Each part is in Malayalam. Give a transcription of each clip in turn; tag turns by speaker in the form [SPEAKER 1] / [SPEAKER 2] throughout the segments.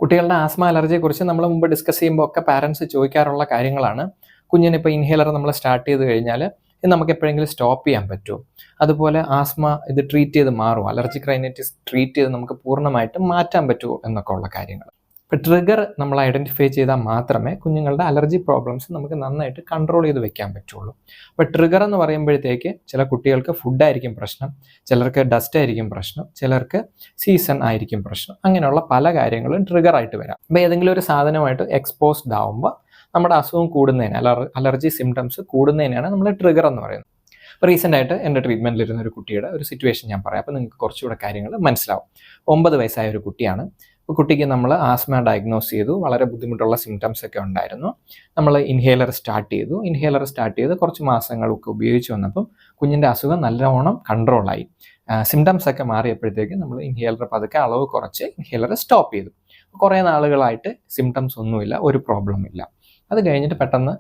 [SPEAKER 1] കുട്ടികളുടെ ആസ്മ അലർജിയെക്കുറിച്ച് നമ്മൾ മുമ്പ് ഡിസ്കസ് ചെയ്യുമ്പോൾ ഒക്കെ പാരൻസ് ചോദിക്കാറുള്ള കാര്യങ്ങളാണ്. കുഞ്ഞിനിപ്പോൾ ഇൻഹേലർ നമ്മൾ സ്റ്റാർട്ട് ചെയ്ത് കഴിഞ്ഞാൽ ഇത് നമുക്ക് എപ്പോഴെങ്കിലും സ്റ്റോപ്പ് ചെയ്യാൻ പറ്റുമോ? അതുപോലെ ആസ്മ ഇത് ട്രീറ്റ് ചെയ്ത് മാറുമോ? അലർജിക് റൈനൈറ്റിസ് ട്രീറ്റ് ചെയ്ത് നമുക്ക് പൂർണ്ണമായിട്ടും മാറ്റാൻ പറ്റുമോ എന്നൊക്കെ ഉള്ള കാര്യങ്ങൾ. ഇപ്പോൾ ട്രിഗർ നമ്മൾ ഐഡൻറ്റിഫൈ ചെയ്താൽ മാത്രമേ കുഞ്ഞുങ്ങളുടെ അലർജി പ്രോബ്ലംസ് നമുക്ക് നന്നായിട്ട് കൺട്രോൾ ചെയ്ത് വെക്കാൻ പറ്റുള്ളൂ. അപ്പോൾ ട്രിഗർ എന്ന് പറയുമ്പോഴത്തേക്ക് ചില കുട്ടികൾക്ക് ഫുഡായിരിക്കും പ്രശ്നം, ചിലർക്ക് ഡസ്റ്റ് ആയിരിക്കും പ്രശ്നം, ചിലർക്ക് സീസൺ ആയിരിക്കും പ്രശ്നം. അങ്ങനെയുള്ള പല കാര്യങ്ങളും ട്രിഗറായിട്ട് വരാം. അപ്പോൾ ഏതെങ്കിലും ഒരു സാധനമായിട്ട് എക്സ്പോസ്ഡ് ആകുമ്പോൾ നമ്മുടെ അസുഖം കൂടുന്നതിന് അലർജി സിംറ്റംസ് കൂടുന്നതിനാണ് നമ്മൾ ട്രിഗർ എന്ന് പറയുന്നത്. ഇപ്പോൾ റീസെൻ്റ് ആയിട്ട് എൻ്റെ ട്രീറ്റ്മെൻറ്റിലിരുന്ന ഒരു കുട്ടിയുടെ ഒരു സിറ്റുവേഷൻ ഞാൻ പറയാം, അപ്പോൾ നിങ്ങൾക്ക് കുറച്ചുകൂടെ കാര്യങ്ങൾ മനസ്സിലാവും. 9 വയസ്സായ ഒരു കുട്ടിയാണ്. അപ്പോൾ കുട്ടിക്ക് നമ്മൾ ആസ്മ ഡയഗ്നോസ് ചെയ്തു. വളരെ ബുദ്ധിമുട്ടുള്ള സിംറ്റംസ് ഒക്കെ ഉണ്ടായിരുന്നു. നമ്മൾ ഇൻഹേലർ സ്റ്റാർട്ട് ചെയ്ത് കുറച്ച് മാസങ്ങളൊക്കെ ഉപയോഗിച്ച് വന്നപ്പം കുഞ്ഞിൻ്റെ അസുഖം നല്ലവണ്ണം കൺട്രോളായി. സിംറ്റംസ് ഒക്കെ മാറിയപ്പോഴത്തേക്ക് നമ്മൾ ഇൻഹേലർ പതുക്കെ അളവ് കുറച്ച് ഇൻഹേലർ സ്റ്റോപ്പ് ചെയ്തു. കുറേ നാളുകളായിട്ട് സിംറ്റംസ് ഒന്നുമില്ല, ഒരു പ്രോബ്ലം ഇല്ല. അത് കഴിഞ്ഞിട്ട് പെട്ടെന്ന്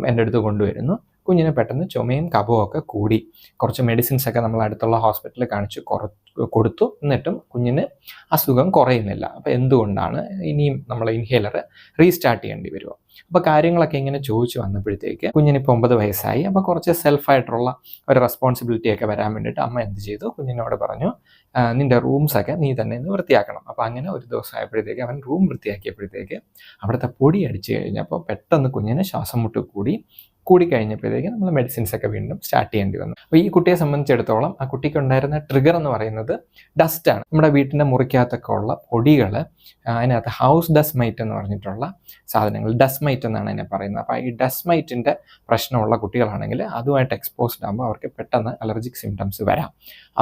[SPEAKER 1] എൻ്റെ അടുത്ത് കൊണ്ടുവരുന്നു. കുഞ്ഞിന് പെട്ടെന്ന് ചുമയും കഫവും ഒക്കെ കൂടി. കുറച്ച് മെഡിസിൻസ് ഒക്കെ നമ്മൾ അടുത്തുള്ള ഹോസ്പിറ്റലിൽ കാണിച്ച് കൊടുത്തു. എന്നിട്ടും കുഞ്ഞിന് അസുഖം കുറയുന്നില്ല. അപ്പോൾ എന്തുകൊണ്ടാണ്? ഇനിയും നമ്മൾ ഇൻഹേലർ റീസ്റ്റാർട്ട് ചെയ്യേണ്ടി വരുമോ? അപ്പോൾ കാര്യങ്ങളൊക്കെ ഇങ്ങനെ ചോദിച്ചു വന്നപ്പോഴത്തേക്ക് കുഞ്ഞിനിപ്പോൾ 9 വയസ്സായി. അപ്പോൾ കുറച്ച് സെൽഫായിട്ടുള്ള ഒരു റെസ്പോൺസിബിലിറ്റി ഒക്കെ വരാൻ വേണ്ടിയിട്ട് അമ്മ എന്ത് ചെയ്തു? കുഞ്ഞിനോട് പറഞ്ഞു, നിൻ്റെ റൂംസൊക്കെ നീ തന്നെ ഒന്ന് വൃത്തിയാക്കണം. അപ്പോൾ അങ്ങനെ ഒരു ദിവസം ആയപ്പോഴത്തേക്ക് അവൻ റൂം വൃത്തിയാക്കിയപ്പോഴത്തേക്ക് അവിടുത്തെ പൊടി അടിച്ചു കഴിഞ്ഞപ്പോൾ പെട്ടെന്ന് കുഞ്ഞിന് ശ്വാസം മുട്ട് കൂടിക്കഴിഞ്ഞപ്പോഴത്തേക്ക് നമ്മൾ മെഡിസിൻസ് ഒക്കെ വീണ്ടും സ്റ്റാർട്ട് ചെയ്യേണ്ടി വന്നു. അപ്പോൾ ഈ കുട്ടിയെ സംബന്ധിച്ചിടത്തോളം ആ കുട്ടിക്ക് ഉണ്ടായിരുന്ന ട്രിഗർ എന്ന് പറയുന്നത് ഡസ്റ്റാണ്. നമ്മുടെ വീട്ടിൻ്റെ മുറിക്കകത്തൊക്കെ ഉള്ള പൊടികൾ, അതിനകത്ത് ഹൗസ് ഡസ്മൈറ്റ് എന്ന് പറഞ്ഞിട്ടുള്ള സാധനങ്ങൾ, ഡസ്മൈറ്റ് എന്നാണ് അതിനെ പറയുന്നത്. അപ്പോൾ ഈ ഡസ്മൈറ്റിൻ്റെ പ്രശ്നമുള്ള കുട്ടികളാണെങ്കിൽ അതുമായിട്ട് എക്സ്പോസ്ഡ് ആകുമ്പോൾ അവർക്ക് പെട്ടെന്ന് അലർജിക് സിംറ്റംസ് വരാം.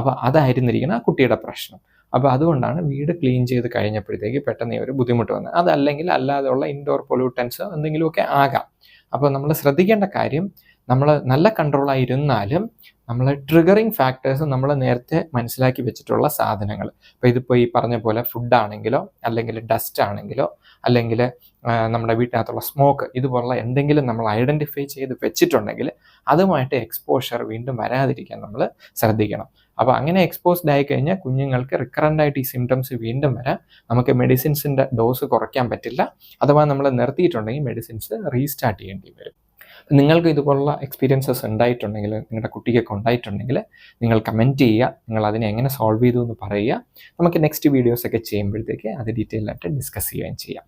[SPEAKER 1] അപ്പോൾ അതായിരുന്നിരിക്കണം ആ കുട്ടിയുടെ പ്രശ്നം. അപ്പോൾ അതുകൊണ്ടാണ് വീട് ക്ലീൻ ചെയ്ത് കഴിഞ്ഞപ്പോഴത്തേക്ക് പെട്ടെന്ന് ഈ ഒരു ബുദ്ധിമുട്ട് വന്നത്. അതല്ലെങ്കിൽ അല്ലാതെയുള്ള ഇൻഡോർ പൊല്യൂട്ടൻസ് എന്തെങ്കിലുമൊക്കെ ആകാം. അപ്പോൾ നമ്മൾ ശ്രദ്ധിക്കേണ്ട കാര്യം, നമ്മൾ നല്ല കൺട്രോളായിരുന്നാലും നമ്മൾ ട്രിഗറിങ് ഫാക്ടേഴ്സ് നമ്മൾ നേരത്തെ മനസ്സിലാക്കി വെച്ചിട്ടുള്ള സാധനങ്ങൾ, ഇപ്പോൾ ഇതിപ്പോൾ ഈ പറഞ്ഞ പോലെ ഫുഡാണെങ്കിലോ അല്ലെങ്കിൽ ഡസ്റ്റ് ആണെങ്കിലോ അല്ലെങ്കിൽ നമ്മുടെ വീട്ടിനകത്തുള്ള സ്മോക്ക്, ഇതുപോലുള്ള എന്തെങ്കിലും നമ്മൾ ഐഡൻറ്റിഫൈ ചെയ്ത് വെച്ചിട്ടുണ്ടെങ്കിൽ അതുമായിട്ട് എക്സ്പോഷർ വീണ്ടും വരാതിരിക്കാൻ നമ്മൾ ശ്രദ്ധിക്കണം. അപ്പോൾ അങ്ങനെ എക്സ്പോസ്ഡ് ആയി കഴിഞ്ഞാൽ കുഞ്ഞുങ്ങൾക്ക് റിക്കറൻ്റായിട്ട് ഈ സിംറ്റംസ് വീണ്ടും വരാം. നമുക്ക് മെഡിസിൻസിൻ്റെ ഡോസ് കുറയ്ക്കാൻ പറ്റില്ല. അഥവാ നമ്മൾ നിർത്തിയിട്ടുണ്ടെങ്കിൽ മെഡിസിൻസ് റീസ്റ്റാർട്ട് ചെയ്യേണ്ടി വരും. നിങ്ങൾക്ക് ഇതുപോലുള്ള എക്സ്പീരിയൻസസ് ഉണ്ടായിട്ടുണ്ടെങ്കിൽ, നിങ്ങളുടെ കുട്ടിക്കൊക്കെ ഉണ്ടായിട്ടുണ്ടെങ്കിൽ നിങ്ങൾ കമൻറ്റ് ചെയ്യുക. നിങ്ങൾ അതിനെ എങ്ങനെ സോൾവ് ചെയ്തു എന്ന് പറയുക. നമുക്ക് നെക്സ്റ്റ് വീഡിയോസൊക്കെ ചെയ്യുമ്പോഴത്തേക്ക് അത് ഡീറ്റെയിൽ ആയിട്ട് ഡിസ്കസ് ചെയ്യുകയും ചെയ്യാം.